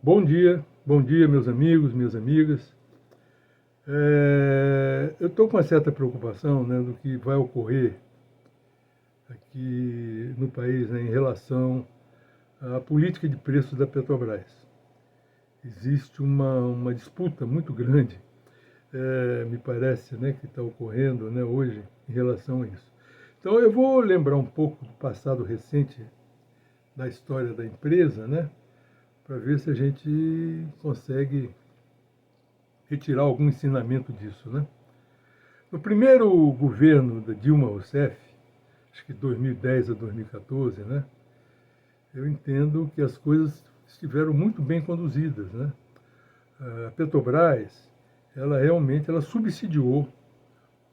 Bom dia, meus amigos, minhas amigas. Eu estou com uma certa preocupação, né, do que vai ocorrer aqui no país, né, em relação à política de preços da Petrobras. Existe uma disputa muito grande, me parece, né, que está ocorrendo, né, hoje em relação a isso. Então eu vou lembrar um pouco do passado recente da história da empresa, né, para ver se a gente consegue retirar algum ensinamento disso, né? No primeiro governo da Dilma Rousseff, acho que 2010 a 2014, né? Eu entendo que as coisas estiveram muito bem conduzidas, né? A Petrobras, ela realmente subsidiou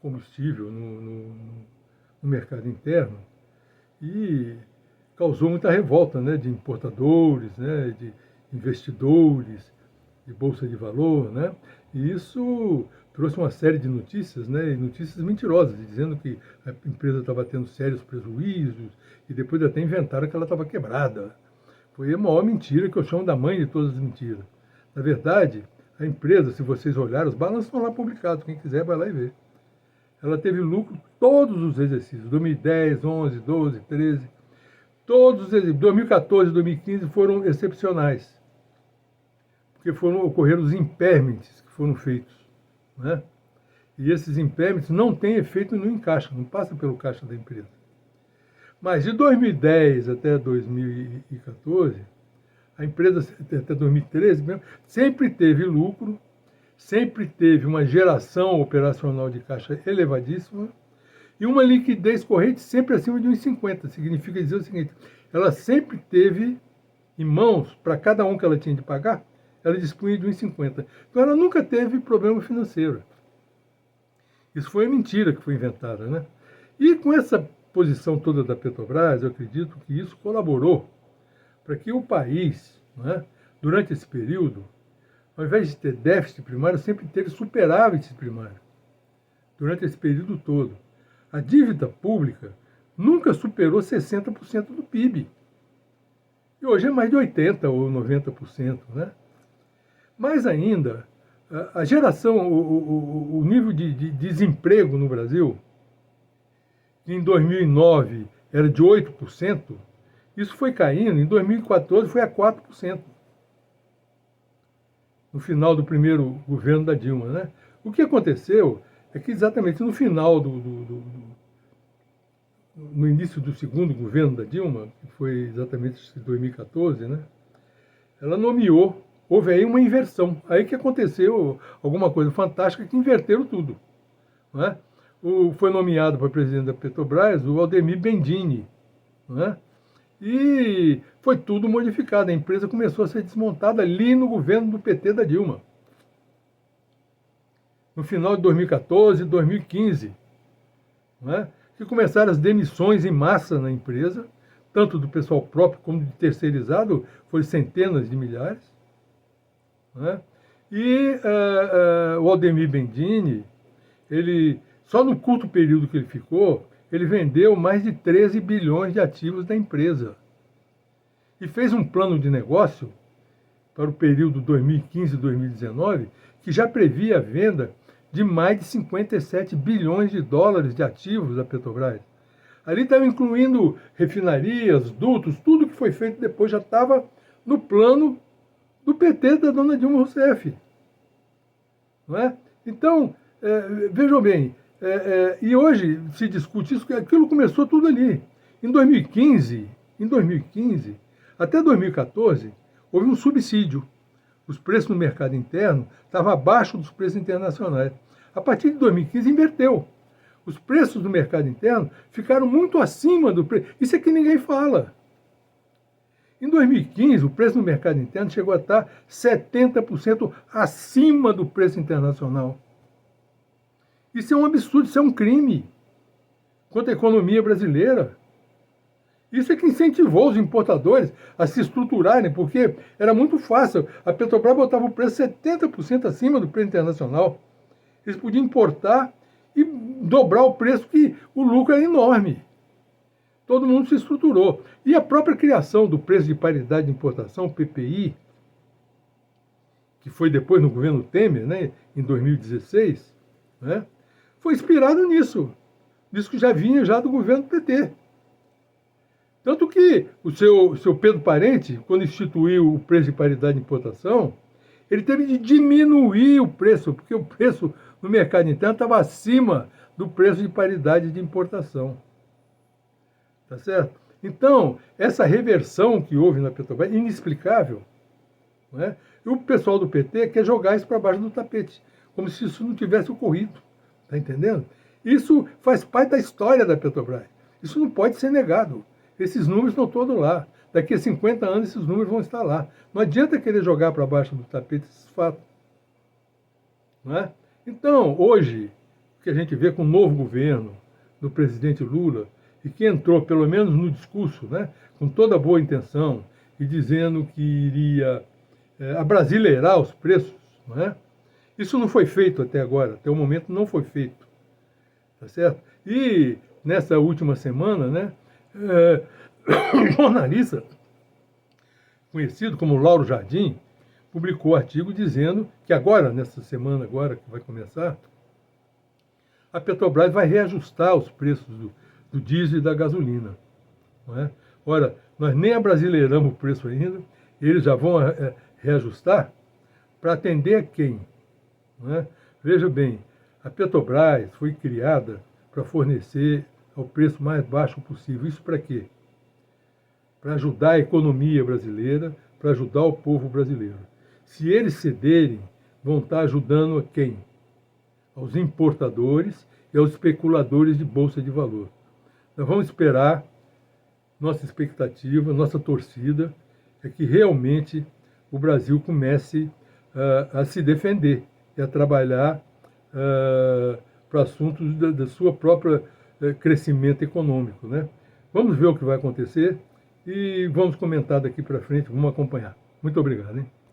combustível no mercado interno e causou muita revolta, né, de importadores, né, de investidores, de bolsa de valor, né? E isso trouxe uma série de notícias, né, e notícias mentirosas, dizendo que a empresa estava tendo sérios prejuízos e depois até inventaram que ela estava quebrada. Foi a maior mentira que eu chamo da mãe de todas as mentiras. Na verdade, a empresa, se vocês olharem, os balanços estão lá publicados, quem quiser vai lá e vê. Ela teve lucro todos os exercícios, 2010, 11, 12, 13, todos os exercícios, 2014 e 2015 foram excepcionais, porque ocorreram os impairments que foram feitos, né? E esses impairments não têm efeito no encaixe, não passa pelo caixa da empresa. Mas de 2010 até 2014, a empresa, até 2013 mesmo, sempre teve lucro, sempre teve uma geração operacional de caixa elevadíssima e uma liquidez corrente sempre acima de 1,50. Significa dizer o seguinte, ela sempre teve em mãos, para cada um que ela tinha de pagar, ela dispunha de 1,50. Então ela nunca teve problema financeiro. Isso foi mentira que foi inventada, né? E com essa posição toda da Petrobras, eu acredito que isso colaborou para que o país, né, durante esse período, ao invés de ter déficit primário, sempre teve superávit primário. Durante esse período todo. A dívida pública nunca superou 60% do PIB. E hoje é mais de 80% ou 90%, né? Mais ainda, a geração, o nível de desemprego no Brasil, que em 2009 era de 8%, isso foi caindo, em 2014 foi a 4%, no final do primeiro governo da Dilma, né? O que aconteceu é que exatamente no final no início do segundo governo da Dilma, que foi exatamente em 2014, né? Ela nomeou, houve aí uma inversão. Aí que aconteceu alguma coisa fantástica que inverteram tudo, né? Foi nomeado para presidente da Petrobras o Aldemir Bendini, né? E foi tudo modificado. A empresa começou a ser desmontada ali no governo do PT da Dilma. No final de 2014 e 2015, né? Que começaram as demissões em massa na empresa, tanto do pessoal próprio como de terceirizado, foram centenas de milhares, né? E o Aldemir Bendini, ele, só no curto período que ele ficou, ele vendeu mais de 13 bilhões de ativos da empresa. E fez um plano de negócio para o período 2015-2019, que já previa a venda de mais de 57 bilhões de dólares de ativos da Petrobras. Ali estava incluindo refinarias, dutos, tudo que foi feito depois já estava no plano do PT da dona Dilma Rousseff. Não é? Então, vejam bem, e hoje se discute isso, que aquilo começou tudo ali. Em 2015, até 2014, houve um subsídio. Os preços no mercado interno estavam abaixo dos preços internacionais. A partir de 2015, inverteu. Os preços do mercado interno ficaram muito acima do preço. Isso é que ninguém fala. Em 2015, o preço no mercado interno chegou a estar 70% acima do preço internacional. Isso é um absurdo, isso é um crime contra a economia brasileira. Isso é que incentivou os importadores a se estruturarem, porque era muito fácil. A Petrobras botava o preço 70% acima do preço internacional. Eles podiam importar e dobrar o preço, que o lucro era enorme. Todo mundo se estruturou. E a própria criação do preço de paridade de importação, o PPI, que foi depois no governo Temer, né, em 2016, né, foi inspirado nisso. Isso que já vinha já do governo PT. Tanto que o seu Pedro Parente, quando instituiu o preço de paridade de importação, ele teve de diminuir o preço, porque o preço no mercado interno estava acima do preço de paridade de importação. Tá certo? Então, essa reversão que houve na Petrobras é inexplicável. Não é? E o pessoal do PT quer jogar isso para baixo do tapete, como se isso não tivesse ocorrido. Está entendendo? Isso faz parte da história da Petrobras. Isso não pode ser negado. Esses números estão todos lá. Daqui a 50 anos esses números vão estar lá. Não adianta querer jogar para baixo do tapete esses fatos. Não é? Então, hoje, o que a gente vê com o novo governo do presidente Lula, e que entrou, pelo menos no discurso, né, com toda boa intenção, e dizendo que iria abrasileirar os preços, não é? Isso não foi feito até agora, até o momento não foi feito. Tá certo? E nessa última semana, né, um jornalista conhecido como Lauro Jardim publicou um artigo dizendo que agora, nessa semana agora que vai começar, a Petrobras vai reajustar os preços do diesel e da gasolina. Não é? Ora, nós nem abrasileiramos o preço ainda, eles já vão reajustar para atender a quem? Não é? Veja bem, a Petrobras foi criada para fornecer ao preço mais baixo possível. Isso para quê? Para ajudar a economia brasileira, para ajudar o povo brasileiro. Se eles cederem, vão estar ajudando a quem? Aos importadores e aos especuladores de bolsa de valor. Nós vamos esperar, nossa expectativa, nossa torcida, é que realmente o Brasil comece a se defender e a trabalhar para assuntos da sua própria crescimento econômico. Né? Vamos ver o que vai acontecer e vamos comentar daqui para frente, vamos acompanhar. Muito obrigado. Hein?